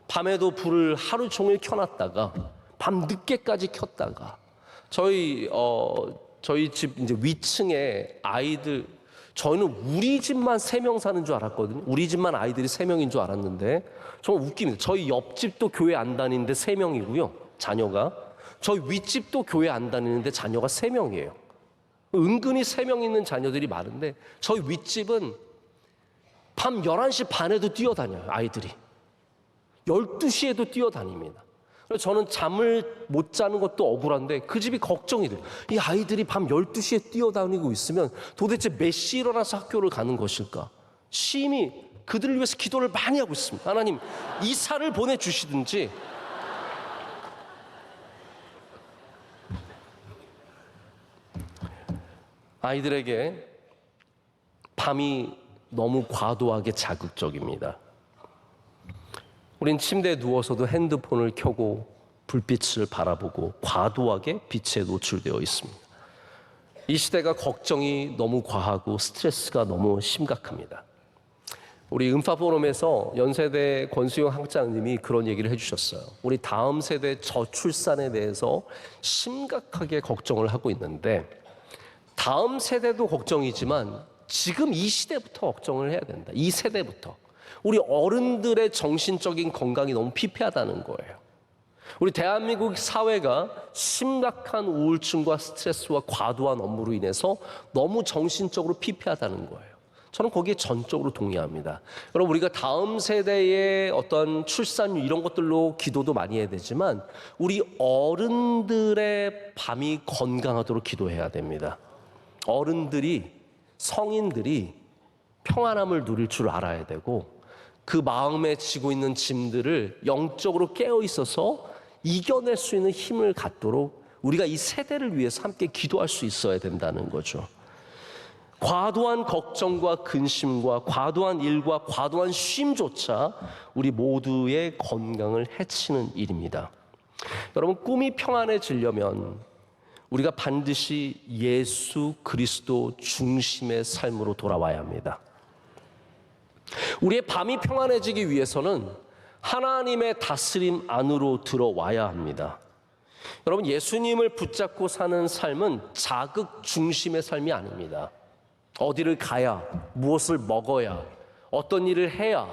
밤에도 불을 하루 종일 켜놨다가 밤 늦게까지 켰다가 저희 집 이제 위층에 아이들, 저는 우리 집만 3명 사는 줄 알았거든요. 우리 집만 아이들이 3명인 줄 알았는데 정말 웃깁니다. 저희 옆집도 교회 안 다니는데 3명이고요. 자녀가. 저희 윗집도 교회 안 다니는데 자녀가 3명이에요. 은근히 3명 있는 자녀들이 많은데 저희 윗집은 밤 11시 반에도 뛰어다녀요. 아이들이. 12시에도 뛰어다닙니다. 그래서 저는 잠을 못 자는 것도 억울한데 그 집이 걱정이 돼요. 이 아이들이 밤 12시에 뛰어다니고 있으면 도대체 몇 시에 일어나서 학교를 가는 것일까? 심히 그들을 위해서 기도를 많이 하고 있습니다. 하나님, 이사를 보내주시든지 아이들에게 밤이 너무 과도하게 자극적입니다. 우린 침대에 누워서도 핸드폰을 켜고 불빛을 바라보고 과도하게 빛에 노출되어 있습니다. 이 시대가 걱정이 너무 과하고 스트레스가 너무 심각합니다. 우리 음파 포럼에서 연세대 권수영 학장님이 그런 얘기를 해주셨어요. 우리 다음 세대 저출산에 대해서 심각하게 걱정을 하고 있는데 다음 세대도 걱정이지만 지금 이 시대부터 걱정을 해야 된다. 이 세대부터. 우리 어른들의 정신적인 건강이 너무 피폐하다는 거예요. 우리 대한민국 사회가 심각한 우울증과 스트레스와 과도한 업무로 인해서 너무 정신적으로 피폐하다는 거예요. 저는 거기에 전적으로 동의합니다. 여러분, 우리가 다음 세대의 어떤 출산율 이런 것들로 기도도 많이 해야 되지만 우리 어른들의 밤이 건강하도록 기도해야 됩니다. 어른들이, 성인들이 평안함을 누릴 줄 알아야 되고 그 마음에 지고 있는 짐들을 영적으로 깨어 있어서 이겨낼 수 있는 힘을 갖도록 우리가 이 세대를 위해서 함께 기도할 수 있어야 된다는 거죠. 과도한 걱정과 근심과 과도한 일과 과도한 쉼조차 우리 모두의 건강을 해치는 일입니다. 여러분, 꿈이 평안해지려면 우리가 반드시 예수 그리스도 중심의 삶으로 돌아와야 합니다. 우리의 밤이 평안해지기 위해서는 하나님의 다스림 안으로 들어와야 합니다. 여러분, 예수님을 붙잡고 사는 삶은 자극 중심의 삶이 아닙니다. 어디를 가야, 무엇을 먹어야, 어떤 일을 해야,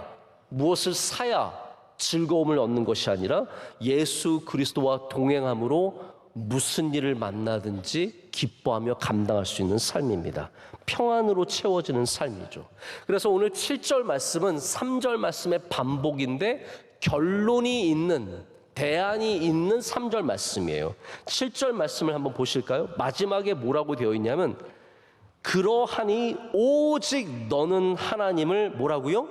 무엇을 사야 즐거움을 얻는 것이 아니라 예수 그리스도와 동행함으로 무슨 일을 만나든지 기뻐하며 감당할 수 있는 삶입니다. 평안으로 채워지는 삶이죠. 그래서 오늘 7절 말씀은 3절 말씀의 반복인데 결론이 있는, 대안이 있는 3절 말씀이에요. 7절 말씀을 한번 보실까요? 마지막에 뭐라고 되어 있냐면 그러하니 오직 너는 하나님을 뭐라고요?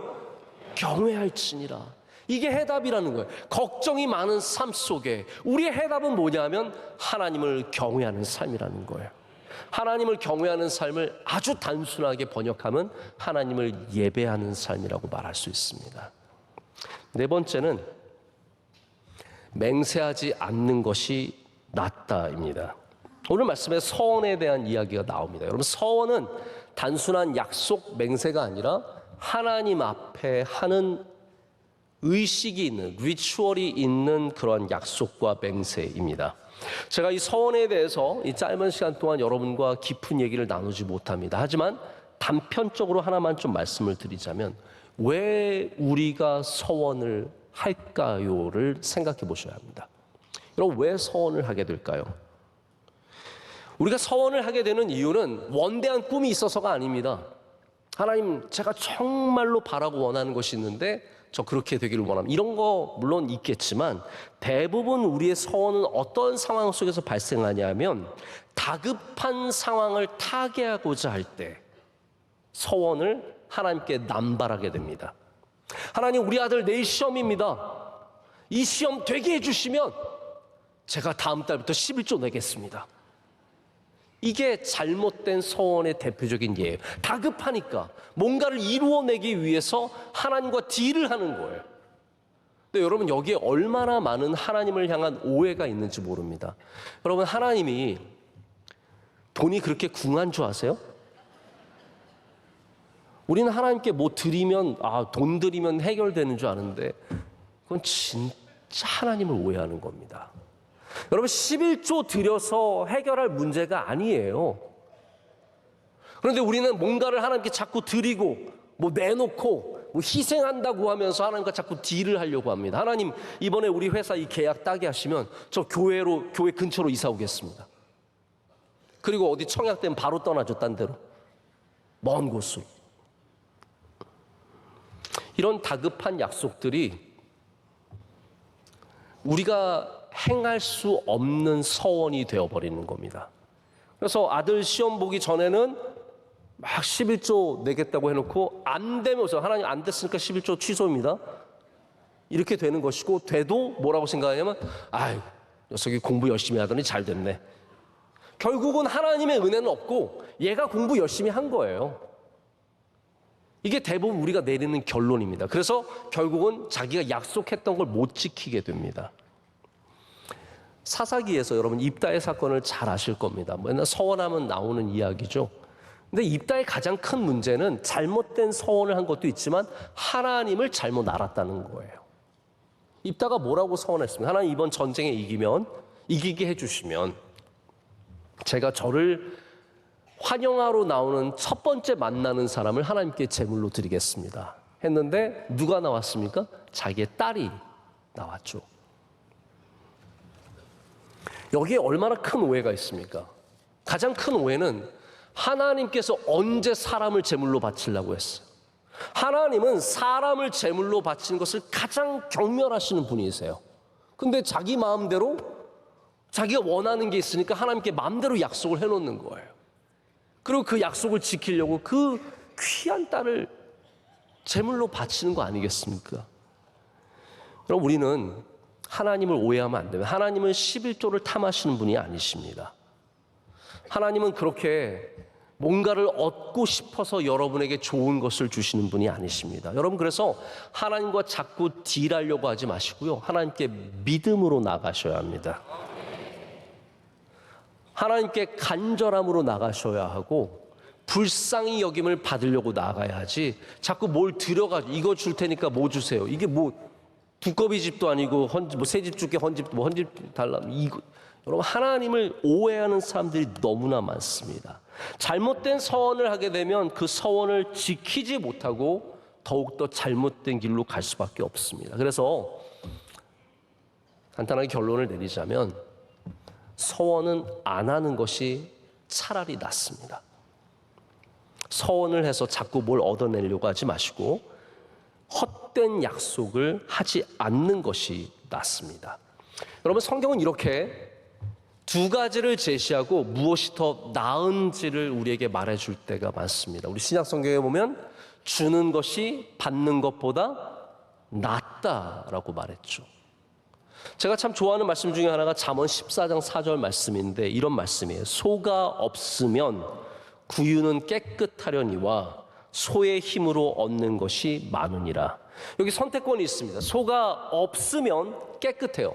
경외할지니라. 이게 해답이라는 거예요. 걱정이 많은 삶 속에 우리의 해답은 뭐냐면 하나님을 경외하는 삶이라는 거예요. 하나님을 경외하는 삶을 아주 단순하게 번역하면 하나님을 예배하는 삶이라고 말할 수 있습니다. 네 번째는 맹세하지 않는 것이 낫다입니다. 오늘 말씀에 서원에 대한 이야기가 나옵니다. 여러분, 서원은 단순한 약속 맹세가 아니라 하나님 앞에 하는 의식이 있는, 리추얼이 있는 그런 약속과 맹세입니다. 제가 이 서원에 대해서 이 짧은 시간 동안 여러분과 깊은 얘기를 나누지 못합니다. 하지만 단편적으로 하나만 좀 말씀을 드리자면 왜 우리가 서원을 할까요를 생각해 보셔야 합니다. 여러분, 왜 서원을 하게 될까요? 우리가 서원을 하게 되는 이유는 원대한 꿈이 있어서가 아닙니다. 하나님, 제가 정말로 바라고 원하는 것이 있는데 저 그렇게 되기를 원합니다. 이런 거 물론 있겠지만 대부분 우리의 서원은 어떤 상황 속에서 발생하냐면 다급한 상황을 타개하고자 할 때 서원을 하나님께 남발하게 됩니다. 하나님, 우리 아들 내일 시험입니다. 이 시험 되게 해주시면 제가 다음 달부터 11조 내겠습니다. 이게 잘못된 서원의 대표적인 예예요. 다급하니까 뭔가를 이루어내기 위해서 하나님과 딜을 하는 거예요. 근데 여러분, 여기에 얼마나 많은 하나님을 향한 오해가 있는지 모릅니다. 여러분, 하나님이 돈이 그렇게 궁한 줄 아세요? 우리는 하나님께 뭐 드리면, 돈 드리면 해결되는 줄 아는데 그건 진짜 하나님을 오해하는 겁니다. 여러분, 11조 드려서 해결할 문제가 아니에요. 그런데 우리는 뭔가를 하나님께 자꾸 드리고 뭐 내놓고 뭐 희생한다고 하면서 하나님과 자꾸 딜을 하려고 합니다. 하나님, 이번에 우리 회사 이 계약 따게 하시면 저 교회 근처로 이사 오겠습니다. 그리고 어디 청약되면 바로 떠나죠, 딴 데로. 먼 곳으로. 이런 다급한 약속들이 우리가 행할 수 없는 서원이 되어버리는 겁니다. 그래서 아들 시험 보기 전에는 막 11조 내겠다고 해놓고 안 되면서, 하나님 안 됐으니까 11조 취소입니다. 이렇게 되는 것이고, 돼도 뭐라고 생각하냐면, 녀석이 공부 열심히 하더니 잘 됐네. 결국은 하나님의 은혜는 없고 얘가 공부 열심히 한 거예요. 이게 대부분 우리가 내리는 결론입니다. 그래서 결국은 자기가 약속했던 걸 못 지키게 됩니다. 사사기에서 여러분 입다의 사건을 잘 아실 겁니다. 맨날 서원하면 나오는 이야기죠. 근데 입다의 가장 큰 문제는 잘못된 서원을 한 것도 있지만 하나님을 잘못 알았다는 거예요. 입다가 뭐라고 서원했습니까? 하나님, 이번 전쟁에 이기게 해주시면 제가 저를 환영하러 나오는 첫 번째 만나는 사람을 하나님께 제물로 드리겠습니다 했는데 누가 나왔습니까? 자기의 딸이 나왔죠. 여기에 얼마나 큰 오해가 있습니까? 가장 큰 오해는 하나님께서 언제 사람을 제물로 바치려고 했어요. 하나님은 사람을 제물로 바치는 것을 가장 경멸하시는 분이세요. 근데 자기 마음대로 자기가 원하는 게 있으니까 하나님께 마음대로 약속을 해놓는 거예요. 그리고 그 약속을 지키려고 그 귀한 딸을 제물로 바치는 거 아니겠습니까? 그럼 우리는 하나님을 오해하면 안 됩니다. 하나님은 11조를 탐하시는 분이 아니십니다. 하나님은 그렇게 뭔가를 얻고 싶어서 여러분에게 좋은 것을 주시는 분이 아니십니다. 여러분, 그래서 하나님과 자꾸 딜하려고 하지 마시고요. 하나님께 믿음으로 나가셔야 합니다. 하나님께 간절함으로 나가셔야 하고 불쌍히 여김을 받으려고 나가야 하지, 자꾸 뭘 들여가지고 이거 줄 테니까 뭐 주세요. 이게 뭐 두꺼비 집도 아니고 새 집 줄게, 헌집 달라. 이거, 여러분, 하나님을 오해하는 사람들이 너무나 많습니다. 잘못된 서원을 하게 되면 그 서원을 지키지 못하고 더욱더 잘못된 길로 갈 수밖에 없습니다. 그래서 간단하게 결론을 내리자면 서원은 안 하는 것이 차라리 낫습니다. 서원을 해서 자꾸 뭘 얻어내려고 하지 마시고 헛된 약속을 하지 않는 것이 낫습니다. 여러분, 성경은 이렇게 두 가지를 제시하고 무엇이 더 나은지를 우리에게 말해줄 때가 많습니다. 우리 신약 성경에 보면 주는 것이 받는 것보다 낫다라고 말했죠. 제가 참 좋아하는 말씀 중에 하나가 잠언 14장 4절 말씀인데 이런 말씀이에요. 소가 없으면 구유는 깨끗하려니와 소의 힘으로 얻는 것이 많으니라. 여기 선택권이 있습니다. 소가 없으면 깨끗해요.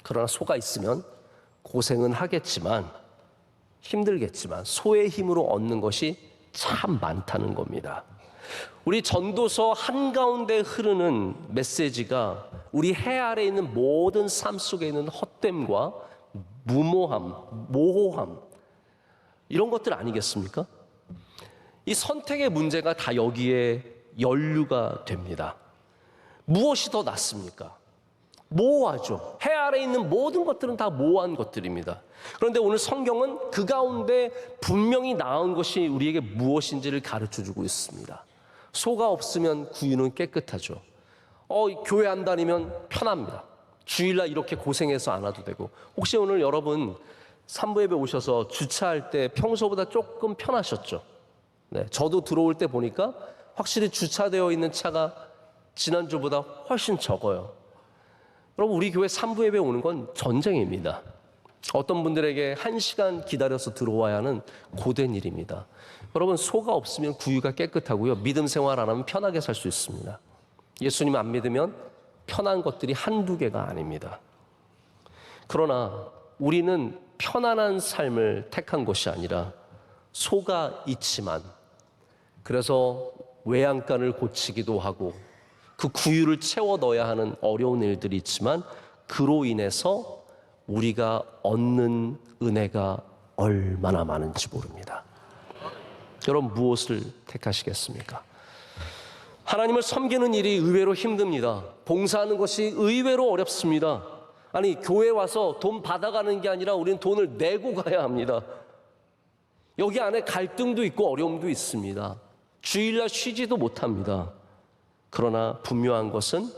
그러나 소가 있으면 고생은 하겠지만 힘들겠지만 소의 힘으로 얻는 것이 참 많다는 겁니다. 우리 전도서 한가운데 흐르는 메시지가 우리 해 아래 있는 모든 삶 속에 있는 헛됨과 무모함, 모호함, 이런 것들 아니겠습니까? 이 선택의 문제가 다 여기에 연루가 됩니다. 무엇이 더 낫습니까? 모호하죠. 해 아래 있는 모든 것들은 다 모호한 것들입니다. 그런데 오늘 성경은 그 가운데 분명히 나은 것이 우리에게 무엇인지를 가르쳐주고 있습니다. 소가 없으면 구유는 깨끗하죠. 교회 안 다니면 편합니다. 주일날 이렇게 고생해서 안 와도 되고. 혹시 오늘 여러분 산부 예배 오셔서 주차할 때 평소보다 조금 편하셨죠? 네, 저도 들어올 때 보니까 확실히 주차되어 있는 차가 지난주보다 훨씬 적어요. 여러분, 우리 교회 산부 예배 오는 건 전쟁입니다. 어떤 분들에게 1시간 기다려서 들어와야 하는 고된 일입니다. 여러분, 소가 없으면 구유가 깨끗하고요. 믿음 생활 안 하면 편하게 살 수 있습니다. 예수님 안 믿으면 편한 것들이 한두 개가 아닙니다. 그러나 우리는 편안한 삶을 택한 것이 아니라 소가 있지만, 그래서 외양간을 고치기도 하고 그 구유를 채워 넣어야 하는 어려운 일들이 있지만, 그로 인해서 우리가 얻는 은혜가 얼마나 많은지 모릅니다. 여러분, 무엇을 택하시겠습니까? 하나님을 섬기는 일이 의외로 힘듭니다. 봉사하는 것이 의외로 어렵습니다. 아니, 교회 와서 돈 받아가는 게 아니라 우리는 돈을 내고 가야 합니다. 여기 안에 갈등도 있고 어려움도 있습니다. 주일날 쉬지도 못합니다. 그러나 분명한 것은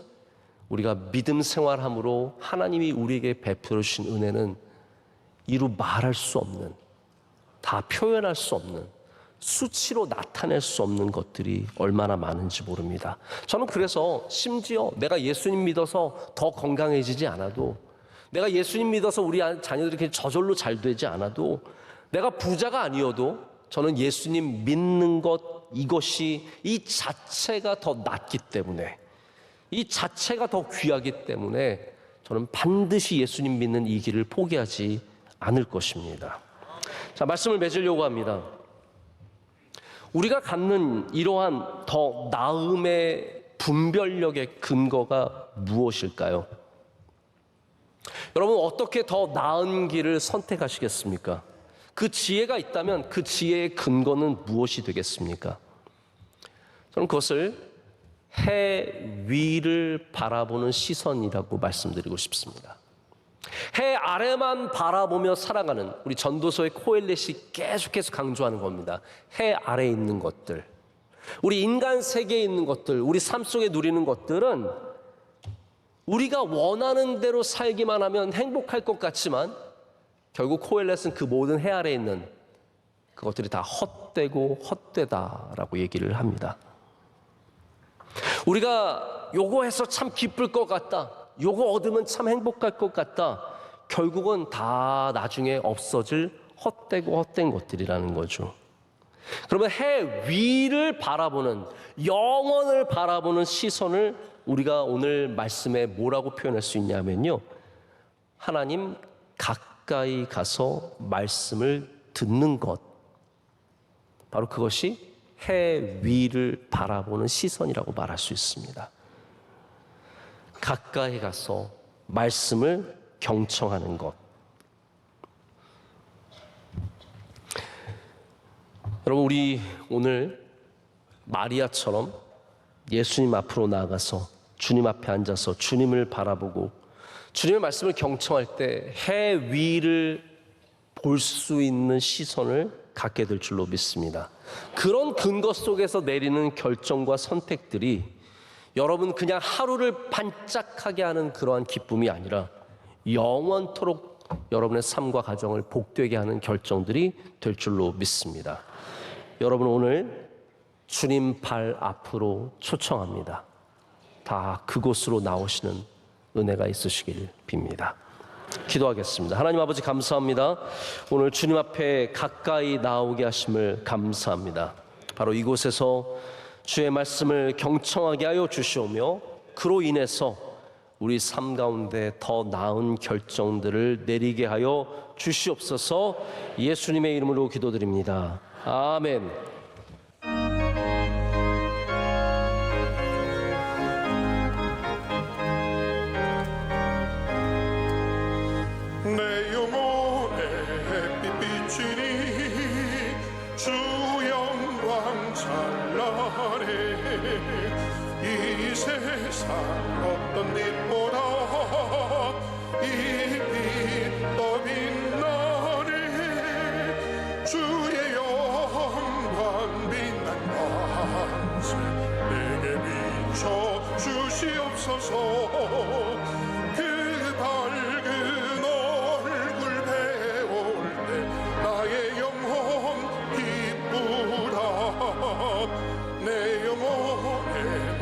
우리가 믿음 생활함으로 하나님이 우리에게 베풀어 주신 은혜는 이루 말할 수 없는, 다 표현할 수 없는, 수치로 나타낼 수 없는 것들이 얼마나 많은지 모릅니다. 저는 그래서 심지어 내가 예수님 믿어서 더 건강해지지 않아도, 내가 예수님 믿어서 우리 자녀들이 이렇게 저절로 잘 되지 않아도, 내가 부자가 아니어도 저는 예수님 믿는 것, 이것이 이 자체가 더 낫기 때문에, 이 자체가 더 귀하기 때문에 저는 반드시 예수님 믿는 이 길을 포기하지 않을 것입니다. 자, 말씀을 맺으려고 합니다. 우리가 갖는 이러한 더 나음의 분별력의 근거가 무엇일까요? 여러분, 어떻게 더 나은 길을 선택하시겠습니까? 그 지혜가 있다면 그 지혜의 근거는 무엇이 되겠습니까? 저는 그것을 해 위를 바라보는 시선이라고 말씀드리고 싶습니다. 해 아래만 바라보며 살아가는, 우리 전도서의 코엘렛이 계속해서 강조하는 겁니다. 해 아래에 있는 것들, 우리 인간 세계에 있는 것들, 우리 삶 속에 누리는 것들은 우리가 원하는 대로 살기만 하면 행복할 것 같지만, 결국 코엘렛은 그 모든 해 아래에 있는 그것들이 다 헛되고 헛되다라고 얘기를 합니다. 우리가 요거 해서 참 기쁠 것 같다, 요거 얻으면 참 행복할 것 같다, 결국은 다 나중에 없어질 헛되고 헛된 것들이라는 거죠. 그러면 해 위를 바라보는, 영원을 바라보는 시선을 우리가 오늘 말씀에 뭐라고 표현할 수 있냐면요, 하나님 가까이 가서 말씀을 듣는 것, 바로 그것이 해 위를 바라보는 시선이라고 말할 수 있습니다. 가까이 가서 말씀을 경청하는 것. 여러분, 우리 오늘 마리아처럼 예수님 앞으로 나아가서 주님 앞에 앉아서 주님을 바라보고 주님의 말씀을 경청할 때 해 위를 볼 수 있는 시선을 갖게 될 줄로 믿습니다. 그런 근거 속에서 내리는 결정과 선택들이 여러분 그냥 하루를 반짝하게 하는 그러한 기쁨이 아니라 영원토록 여러분의 삶과 가정을 복되게 하는 결정들이 될 줄로 믿습니다. 여러분, 오늘 주님 발 앞으로 초청합니다. 다 그곳으로 나오시는 은혜가 있으시길 빕니다. 기도하겠습니다. 하나님 아버지, 감사합니다. 오늘 주님 앞에 가까이 나오게 하심을 감사합니다. 바로 이곳에서 주의 말씀을 경청하게 하여 주시오며, 그로 인해서 우리 삶 가운데 더 나은 결정들을 내리게 하여 주시옵소서. 예수님의 이름으로 기도드립니다. 아멘. 내 영혼의 햇빛 비치니 주 영광 찬란해. 이 세상 어떤 빛보다 이 빛 더 빛나네. 주의 영광 빛난 밤새 내게 비춰 주시옵소서. 그 밝은 얼굴 배울 때 나의 영혼 기쁘다. 내 영혼에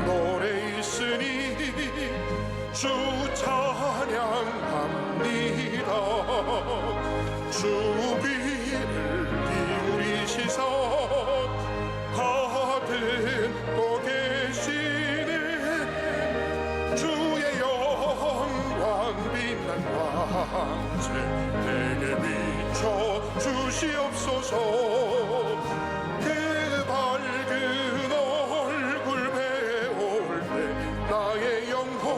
노래 있으니 주 찬양합니다. 주비를 기울이시사 받들고 계시네. 주의 영광 빛난 왕세 내게 비춰 주시옵소서. 그 밝은 얼굴 배울 때 나의 영혼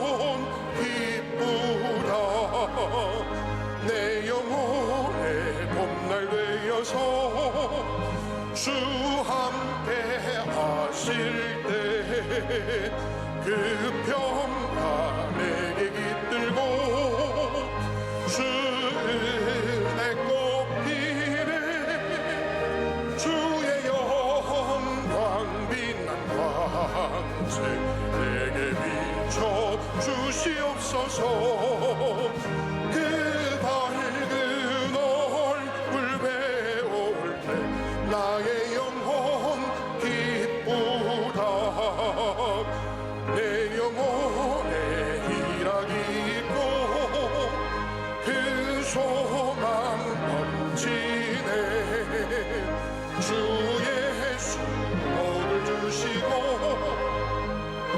기쁘다. 내 영혼의 봄날 되어서 주 함께 하실 때 그 평화 내게 깃들고 주 은혜 꽃피네. 주의 영광 빛난 왕세 내게 비춰 주시옵소서. 그 밝은 얼굴 배울 때 나의 영혼 기쁘다. 내 영혼에 희락이 있고 큰 소망 넘치네. 주 예수 복을 주시고 또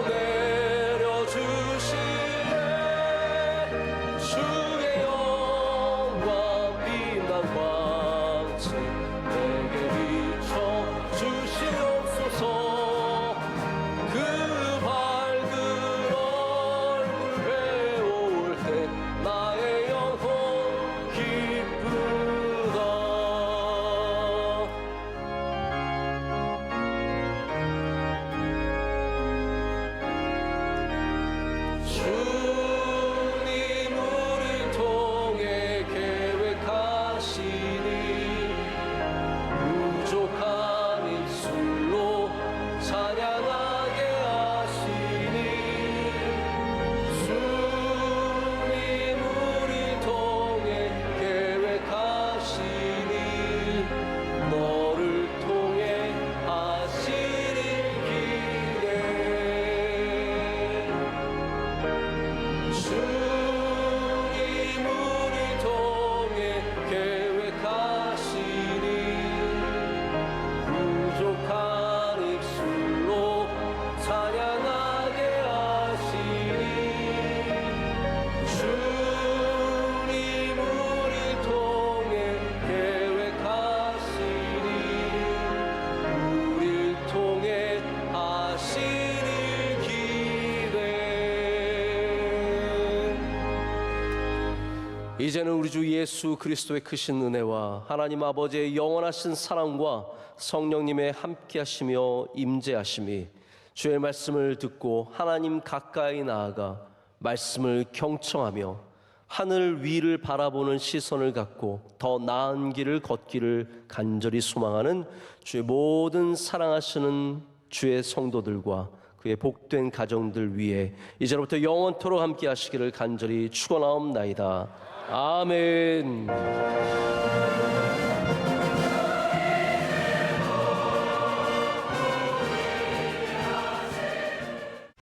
내려주시네. 주의 영광 빛난 왕채 내게 비춰 주시옵소서. 그 밝은 얼굴 배울 때 나의 영혼 기쁘다. 주님 우리 통해 계획하시니 부족한 입술로 찬양하게 하시니. 주님 우리 통해 계획하시니 너를 통해 하시리 기대. 주님 우리 통해 계획하시니 부족한 입술로 찬양하게 하시니. 주님 우리 통해 계획하시니 우리 통해 하시리 기대. 이제는 우리 주 예수 그리스도의 크신 은혜와 하나님 아버지의 영원하신 사랑과 성령님의 함께하시며 임재하심이 주의 말씀을 듣고 하나님 가까이 나아가 말씀을 경청하며 하늘 위를 바라보는 시선을 갖고 더 나은 길을 걷기를 간절히 소망하는 주의 모든 사랑하시는 주의 성도들과 그의 복된 가정들 위에 이제로부터 영원토록 함께 하시기를 간절히 축원하옵나이다. 아멘.